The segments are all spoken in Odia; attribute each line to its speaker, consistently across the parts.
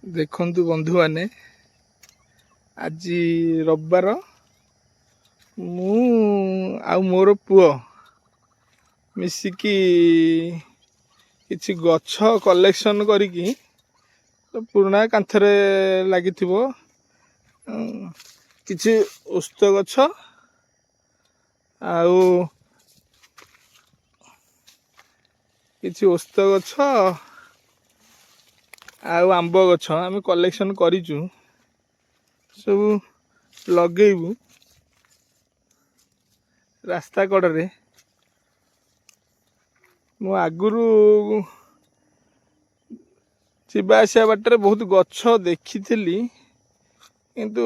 Speaker 1: ଦେଖନ୍ତୁ ବନ୍ଧୁମାନେ, ଆଜି ରବିବାର। ମୁଁ ଆଉ ମୋର ପୁଅ ମିଶିକି କିଛି ଗଛ କଲେକ୍ସନ୍ କରିକି ପୁରୁଣା କାନ୍ଥରେ ଲାଗିଥିବ କିଛି ଓସ୍ତ ଗଛ ଆଉ ଆମ୍ବ ଗଛ ଆମେ କଲେକ୍ସନ୍ କରିଛୁ। ସବୁ ଲଗେଇବୁ ରାସ୍ତା କଡ଼ରେ। ମୁଁ ଆଗରୁ ଯିବା ଆସିବା ବାଟରେ ବହୁତ ଗଛ ଦେଖିଥିଲି, କିନ୍ତୁ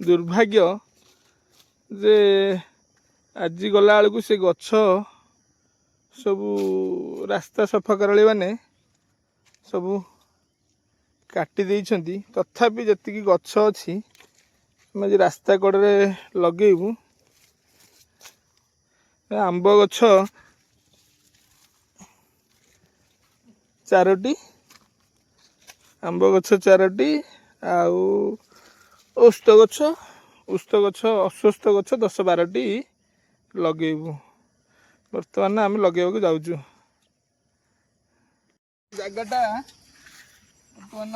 Speaker 1: ଦୁର୍ଭାଗ୍ୟ ଯେ ଆଜି ଗଲାବେଳକୁ ସେ ଗଛ ସବୁ ରାସ୍ତା ସଫାକରାଳି ମାନେ ସବୁ କାଟି ଦେଇଛନ୍ତି। ତଥାପି ଯେତିକି ଗଛ ଅଛି ଆମେ ଆଜି ରାସ୍ତା କଡ଼ରେ ଲଗେଇବୁ। ଆମ୍ବ ଗଛ 4ଟି, ଆଉ ଓସ୍ତ ଗଛ ଅଶ୍ୱସ୍ଥ ଗଛ 10-12ଟି ଲଗେଇବୁ। ବର୍ତ୍ତମାନ ଆମେ ଲଗେଇବାକୁ ଯାଉଛୁ। ଜାଗାଟା ବର୍ତ୍ତମାନ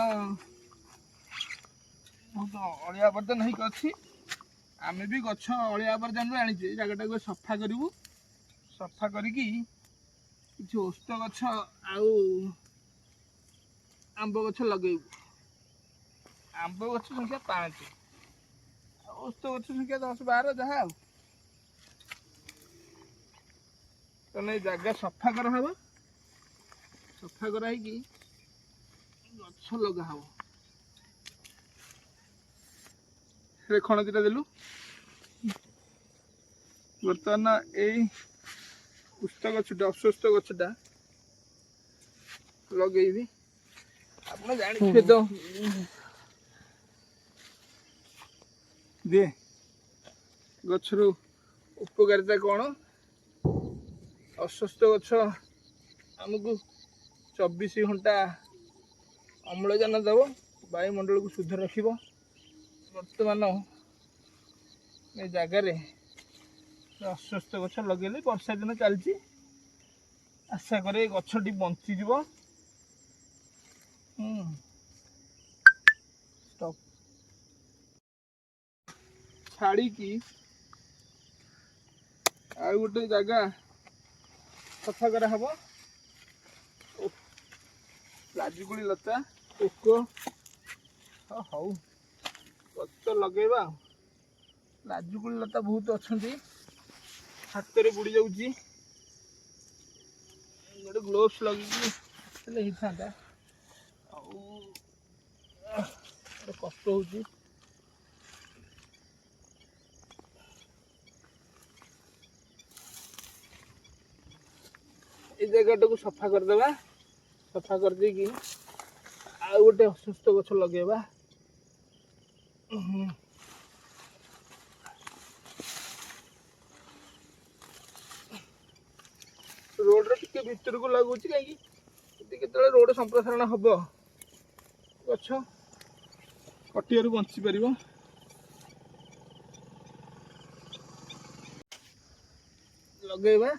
Speaker 1: ବହୁତ ଅଳିଆ ଆବର୍ଜନା ହେଇକି ଅଛି। ଆମେ ବି ଗଛ ଅଳିଆ ଆବର୍ଜନାରୁ ଆଣିଛେ। ଜାଗାଟାକୁ ସଫା କରିବୁ। ସଫା କରିକି କିଛି ଓସ୍ତ ଗଛ ଆଉ ଆମ୍ବ ଗଛ ଲଗେଇବୁ। ଆମ୍ବ ଗଛ ସଂଖ୍ୟା 5, ଓସ୍ତ ଗଛ ସଂଖ୍ୟା 10-12 ଯାହା ଆଉ। ତାହେଲେ ଏଇ ଜାଗା ସଫା କରାହବ। ସଫା କରାହେଇକି ଗଛ ଲଗା ହବ। ସେ ଖଣତିଟା ଦେଲୁ। ବର୍ତ୍ତମାନ ଏଇ ଅଶ୍ୱସ୍ଥ ଗଛଟା ଲଗେଇବି। ଆପଣ ଜାଣିଥିବେ ତ ଗଛର ଉପକାରିତା କ'ଣ? ଅଶ୍ୱସ୍ଥ ଗଛ ଆମକୁ 24 ଘଣ୍ଟା ଅମ୍ଳଜାନ ଦେବ, ବାୟୁମଣ୍ଡଳକୁ ଶୁଦ୍ଧ ରଖିବ। ବର୍ତ୍ତମାନ ଏ ଜାଗାରେ ଅଶ୍ୱସ୍ଥ ଗଛ ଲଗେଇଲେ, ବର୍ଷା ଦିନ ଚାଲିଛି, ଆଶା କରେ ଏ ଗଛଟି ବଞ୍ଚିଯିବ। ଛାଡ଼ିକି ଆଉ ଗୋଟେ ଜାଗା ସଫା କରାହବ। ଲାଜୁକୁଳି ଲତା, ପୋକ, ହଉ ଗଛ ଲଗେଇବା। ଲାଜୁକୁଳି ଲତା ବହୁତ ଅଛନ୍ତି, ହାତରେ ବୁଡ଼ି ଯାଉଛି। ଗୋଟେ ଗ୍ଲୋଭ୍ସ ଲଗେଇକି ହେଲେ ହେଇଥାନ୍ତା। ଆଉ କଷ୍ଟ ହଉଛି। এই ଜାଗାଟାକୁ ସଫା କରିଦେବା। ସଫା କରିଦେଇକି ଆଉ ଗୋଟେ ଅଶ୍ୱସ୍ଥ ଗଛ ଲଗେଇବା। ରୋଡର ଟିକେ ଭିତରକୁ ଲଗାଉଛି, କାହିଁକି ଯଦି କେତେବେଳେ ରୋଡ ସମ୍ପ୍ରସାରଣ ହବ, ଗଛ କଟିବାରୁ ବଞ୍ଚି ପାରିବ। ଲଗେଇବା।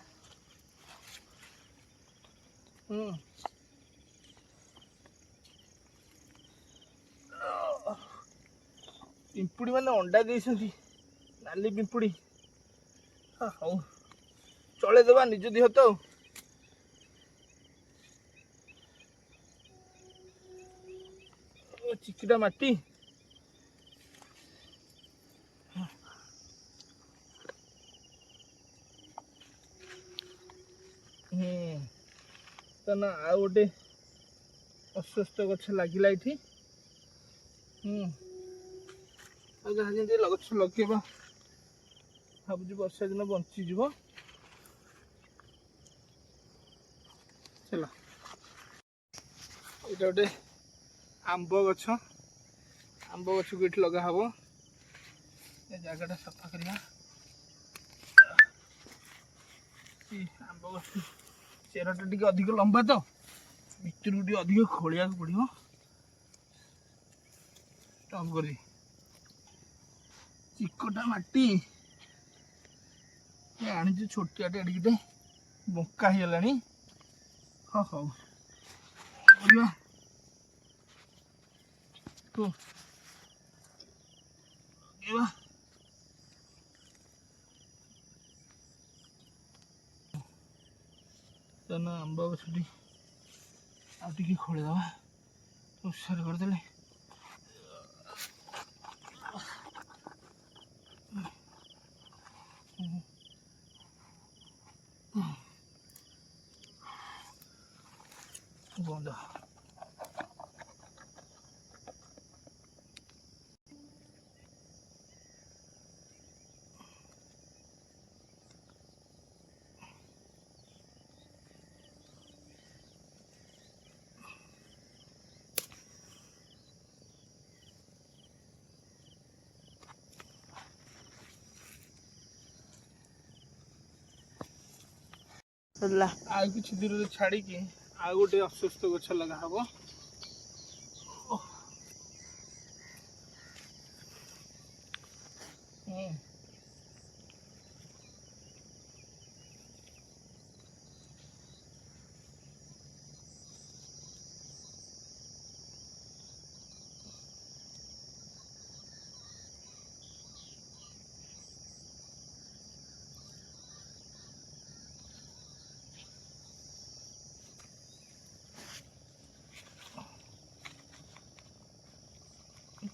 Speaker 1: ପିମ୍ପୁଡ଼ି ମାନେ ଅଣ୍ଡା ଦେଇଛନ୍ତି, ନାଲି ପିମ୍ପୁଡ଼ି। ହଉ ଚଳେଇଦେବା ନିଜ ଦେହ ତ। ଚିକିଟା ମାଟି ନା ଆଉ ଗୋଟେ ଅଶ୍ୱସ୍ଥ ଗଛ ଲାଗିଲା ଏଠି। ଆଉ ଯାହା ଯେମିତି ଗଛ ଲଗେଇବା, ଭାବୁଛି ବର୍ଷା ଦିନ ବଞ୍ଚିଯିବ। ହେଲା, ଏଇଟା ଗୋଟେ ଆମ୍ବ ଗଛ। ଆମ୍ବ ଗଛକୁ ଏଠି ଲଗା ହବ। ଏ ଜାଗାଟା ସଫା କରିବା। ଆମ୍ବ ଗଛ ଚେରଟା ଟିକେ ଅଧିକ ଲମ୍ବା ତ, ଭିତରକୁ ଟିକେ ଅଧିକ ଖୋଳିବାକୁ ପଡ଼ିବ। टगरी चिकटा माटी आनी छोटिया टेडिटे बंका हो गला हाँ हौ तो आंब गछटी आगे खोलीदे उसार करदे बंद आ कि दूर छाड़ी आ गोटे अस्वस्थ गछ लगा हम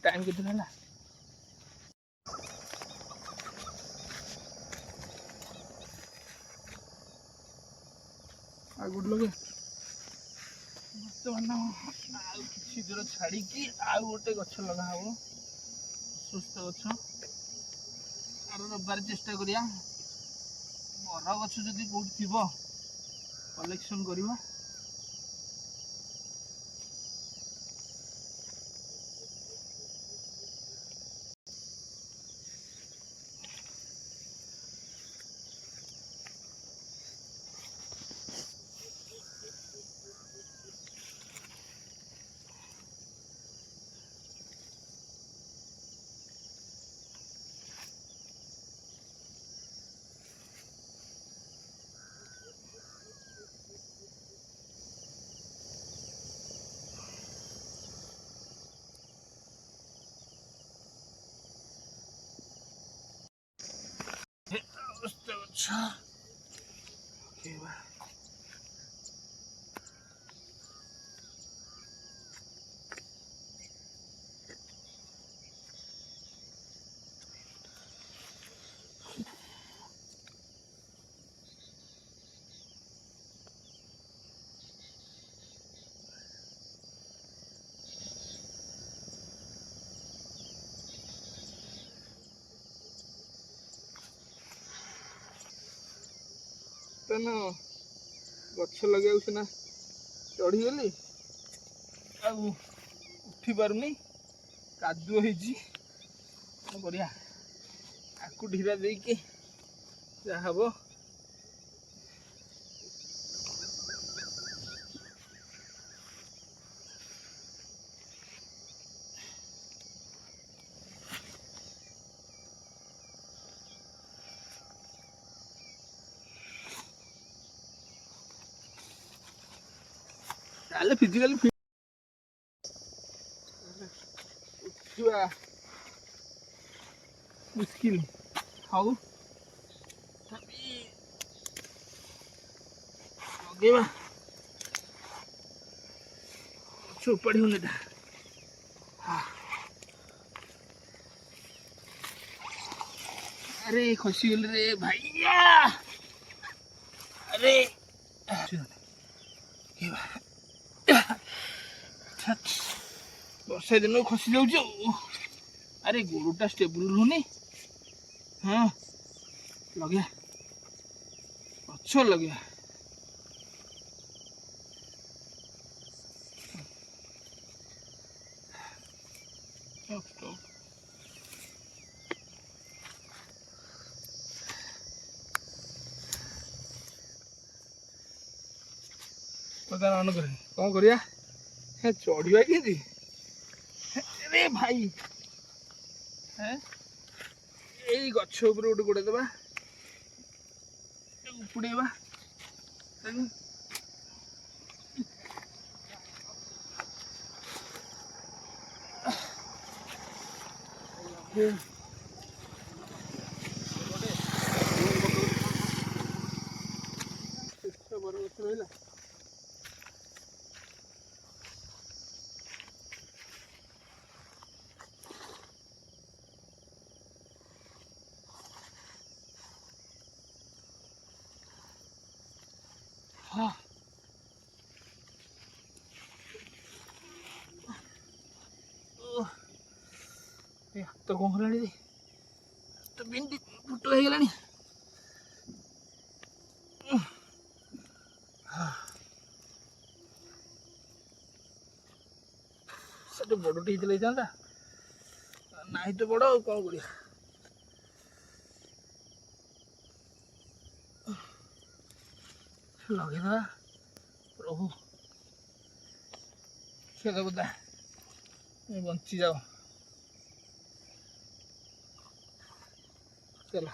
Speaker 1: टाइम कितना है गुड लगे बर्तमान कि दूर छाड़ी आउ गोटे गछ लगा हम सुस्थ गछ आर रबार चेष्टा करिया बर गछ जदि कौट थी कलेक्शन करवा गछ लगे सीना चढ़ीगली उठी पारुनी कादुଅ ହେଇଛି कौन करिया आकु ढीरा देके जा हबो ताले फिजिकल उठिवा मुश्किल हाउ तभी लगेवा चौपड़ी होने था अरे खुशी गल रे भैया अरे वर्षा दिन खसी जाऊँ अरे गोरुटा स्टेबल रुनी हाँ लगे अच्छा लगे प्रदान करे कौन करिया चढ़ा कि रे भाई हैं एई गछ ऊपर गोटे गोड़े देबा उपुड़ेबा ताकू बड़ गछ रहिला हाँ तो कौन हलानी तो भिंडी फुट हो गलानी से बड़टे होता ना तो बड़ कौन कर लगेदा प्रभु खेल बुदा बंची जाओ चला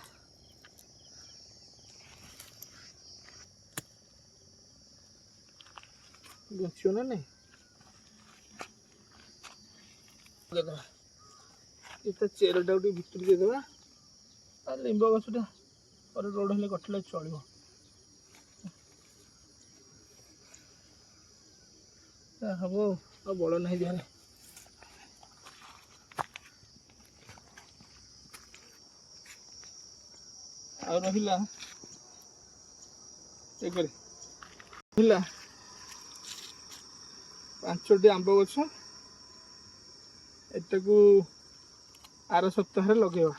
Speaker 1: बचियो ना नहीं चेरटा गोटे भितर देदेबा लिंब गछटा पर रोड हेल्ले कटिले चलो हम आ बड़ ना देहले आ रहा 5टी आंब गछ एटा को आर सप्ताह लगेवा